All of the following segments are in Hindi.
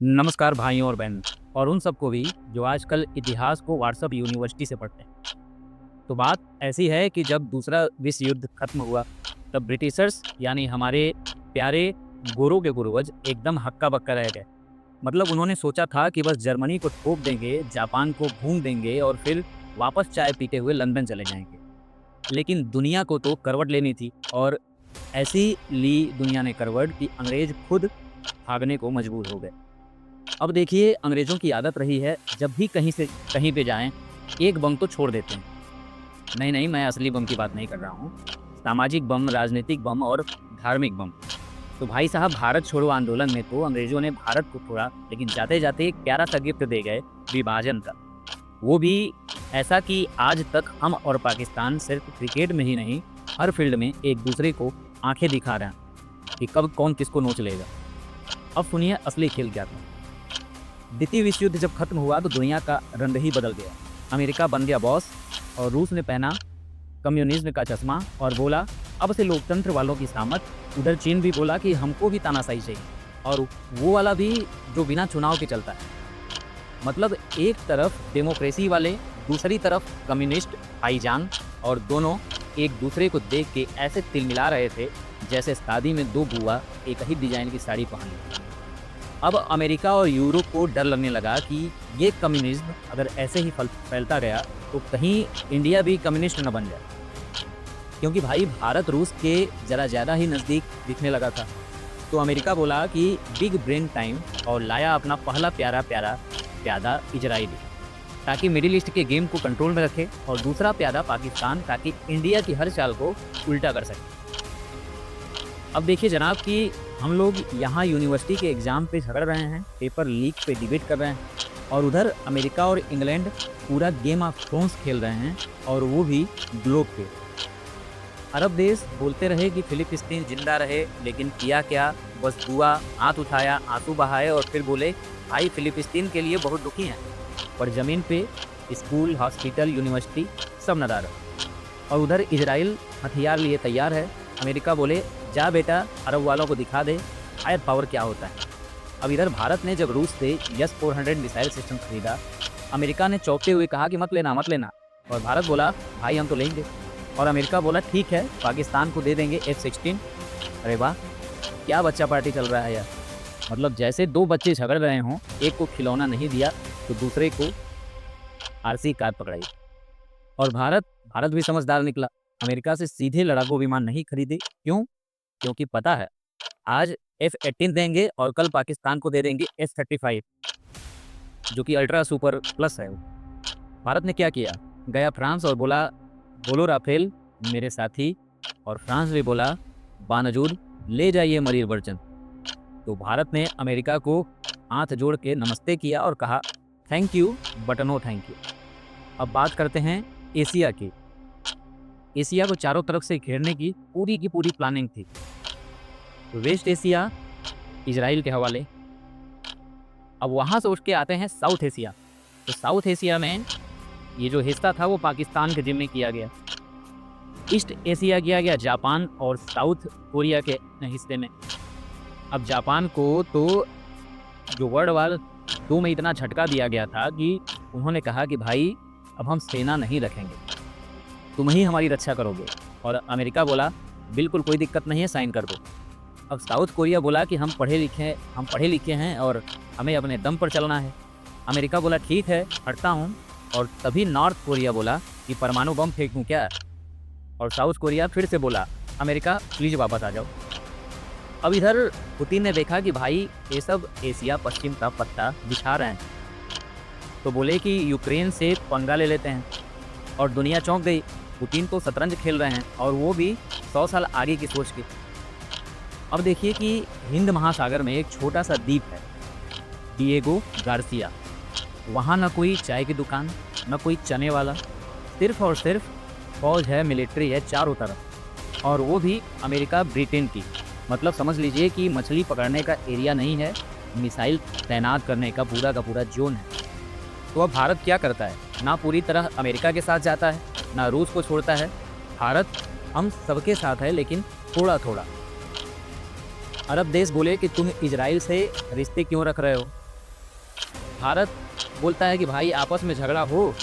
नमस्कार भाइयों और बहन और उन सबको भी जो आजकल इतिहास को व्हाट्सएप यूनिवर्सिटी से पढ़ते हैं। तो बात ऐसी है कि जब दूसरा विश्व युद्ध खत्म हुआ तब ब्रिटिशर्स यानी हमारे प्यारे गोरों के पूर्वज एकदम हक्का बक्का रह गए। मतलब उन्होंने सोचा था कि बस जर्मनी को ठोक देंगे, जापान को भून देंगे और फिर वापस चाय पीते हुए लंदन चले जाएंगे। लेकिन दुनिया को तो करवट लेनी थी और ऐसी ली दुनिया ने करवट कि अंग्रेज खुद भागने को मजबूर हो गए। अब देखिए अंग्रेज़ों की आदत रही है जब भी कहीं से कहीं पे जाएँ, एक बम तो छोड़ देते हैं। नहीं, नहीं मैं असली बम की बात नहीं कर रहा हूँ। सामाजिक बम, राजनीतिक बम और धार्मिक बम। तो भाई साहब भारत छोड़ो आंदोलन में तो अंग्रेज़ों ने भारत को छोड़ा, लेकिन जाते-जाते एक प्यारा-सा गिफ्ट दे गए विभाजन का। वो भी ऐसा कि आज तक हम और पाकिस्तान सिर्फ क्रिकेट में ही नहीं, हर फील्ड में एक-दूसरे को आँखें दिखा रहे हैं कि कब कौन किसको नोच लेगा। अब सुनिए असली खेल क्या था। द्वितीय विश्व युद्ध जब खत्म हुआ तो दुनिया का रंग ही बदल गया। अमेरिका बन गया बॉस और रूस ने पहना कम्युनिज्म का चश्मा और बोला अब से लोकतंत्र वालों की सामत। उधर चीन भी बोला कि हमको भी तानाशाही चाहिए और वो वाला भी जो बिना चुनाव के चलता है। मतलब एक तरफ डेमोक्रेसी वाले, दूसरी तरफ कम्युनिस्ट भाईजान और दोनों एक दूसरे को देख के ऐसे तिलमिला रहे थे जैसे शादी में दो बुआ एक ही डिजाइन की साड़ी पहन ली। अब अमेरिका और यूरोप को डर लगने लगा कि ये कम्युनिज्म अगर ऐसे ही फैलता गया तो कहीं इंडिया भी कम्युनिस्ट न बन जाए, क्योंकि भाई भारत रूस के ज़रा ज़्यादा ही नज़दीक दिखने लगा था। तो अमेरिका बोला कि बिग ब्रेन टाइम और लाया अपना पहला प्यारा प्यारा प्यादा इजराइली, ताकि मिडिल ईस्ट के गेम को कंट्रोल में रखे, और दूसरा प्यादा पाकिस्तान, ताकि इंडिया की हर चाल को उल्टा कर सके। अब देखिए जनाब कि हम लोग यहाँ यूनिवर्सिटी के एग्ज़ाम पे झगड़ रहे हैं, पेपर लीक पे डिबेट कर रहे हैं, और उधर अमेरिका और इंग्लैंड पूरा गेम ऑफ थ्रोन्स खेल रहे हैं, और वो भी ग्लोब पे। अरब देश बोलते रहे कि फिलिस्तीन जिंदा रहे, लेकिन किया क्या, बस दुआ, हाथ उठाया, आंसू बहाए और फिर बोले भाई फिलिस्तीन के लिए बहुत दुखी हैं, पर ज़मीन पे स्कूल, हॉस्पिटल, यूनिवर्सिटी सब नदारद। और उधर इजराइल हथियार लिए तैयार है। अमेरिका बोले जा बेटा अरब वालों को दिखा दे फायर पावर क्या होता है। अब इधर भारत ने जब रूस से S-400 मिसाइल सिस्टम खरीदा, अमेरिका ने चौंकते हुए कहा कि मत लेना मत लेना, और भारत बोला भाई हम तो लेंगे, और अमेरिका बोला ठीक है पाकिस्तान को दे देंगे F-16। अरे वाह क्या बच्चा पार्टी चल रहा है यार। मतलब जैसे दो बच्चे झगड़ रहे हों, एक को खिलौना नहीं दिया तो दूसरे को आरसी कार पकड़ाई। और भारत भी समझदार निकला, अमेरिका से सीधे लड़ाकू विमान नहीं खरीदे। क्यों? क्योंकि पता है आज F-18 देंगे और कल पाकिस्तान को दे देंगे F-35, जो कि अल्ट्रा सुपर प्लस है। भारत ने क्या किया, गया फ्रांस और बोला बोलो राफेल मेरे साथी, और फ्रांस भी बोला बानजूद ले जाइए मरीर वर्जन। तो भारत ने अमेरिका को हाथ जोड़ के नमस्ते किया और कहा thank you but no thank you. अब बात करते हैं एशिया की। एशिया को चारों तरफ से घेरने की पूरी प्लानिंग थी। तो वेस्ट एशिया इजराइल के हवाले। अब वहाँ से उठ के आते हैं साउथ एशिया। तो साउथ एशिया में ये जो हिस्सा था वो पाकिस्तान के जिम्मे किया गया। ईस्ट एशिया किया गया जापान और साउथ कोरिया के हिस्से में। अब जापान को तो जो वर्ल्ड वार 2 में इतना झटका दिया गया था कि उन्होंने कहा कि भाई अब हम सेना नहीं रखेंगे, तुम ही हमारी रक्षा करोगे। और अमेरिका बोला बिल्कुल कोई दिक्कत नहीं है, साइन कर दो। अब साउथ कोरिया बोला कि हम पढ़े लिखे हैं और हमें अपने दम पर चलना है। अमेरिका बोला ठीक है हटता हूँ। और तभी नॉर्थ कोरिया बोला कि परमाणु बम फेंकूँ क्या। और साउथ कोरिया फिर से बोला अमेरिका प्लीज़ वापस आ जाओ। अब इधर पुतिन ने देखा कि भाई ये सब एशिया पश्चिम का पत्ता बिछा रहे हैं, तो बोले कि यूक्रेन से पंगा ले लेते हैं। और दुनिया चौंक गई, पुतिन तो शतरंज खेल रहे हैं और वो भी 100 साल आगे की सोच के। अब देखिए कि हिंद महासागर में एक छोटा सा द्वीप है डिएगो गार्सिया। वहाँ ना कोई चाय की दुकान, ना कोई चने वाला, सिर्फ और सिर्फ फौज है, मिलिट्री है चारों तरफ, और वो भी अमेरिका ब्रिटेन की। मतलब समझ लीजिए कि मछली पकड़ने का एरिया नहीं है, मिसाइल तैनात करने का पूरा जोन है। तो अब भारत क्या करता है, ना पूरी तरह अमेरिका के साथ जाता है ना रूस को छोड़ता है। भारत हम सबके साथ है लेकिन थोड़ा थोड़ा। अरब देश बोले कि तुम इजराइल से रिश्ते क्यों रख रहे हो, भारत बोलता है कि भाई आपस में झगड़ा हो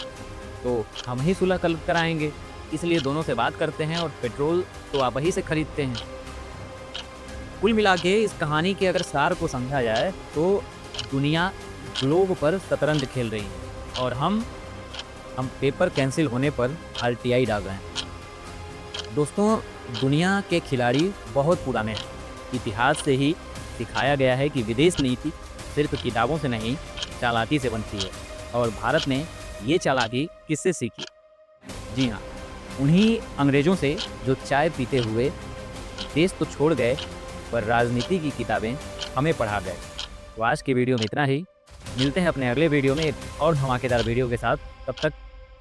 तो हम ही सुलह कराएंगे, इसलिए दोनों से बात करते हैं और पेट्रोल तो आप ही से खरीदते हैं। कुल मिला के इस कहानी के अगर सार को समझा जाए तो दुनिया ग्लोब पर शतरंज खेल रही है और हम पेपर कैंसिल होने पर RTI डाल रहे हैं। दोस्तों, दुनिया के खिलाड़ी बहुत पुराने हैं। इतिहास से ही सिखाया गया है कि विदेश नीति सिर्फ किताबों से नहीं, चालाकी से बनती है। और भारत ने ये चालाकी किससे सीखी? जी हाँ, उन्हीं अंग्रेज़ों से जो चाय पीते हुए देश तो छोड़ गए पर राजनीति की किताबें हमें पढ़ा गए। तो आज की वीडियो में इतना ही। मिलते हैं अपने अगले वीडियो में एक और धमाकेदार वीडियो के साथ। तब तक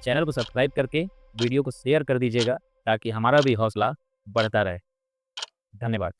चैनल को सब्सक्राइब करके वीडियो को शेयर कर दीजिएगा ताकि हमारा भी हौसला बढ़ता रहे। धन्यवाद।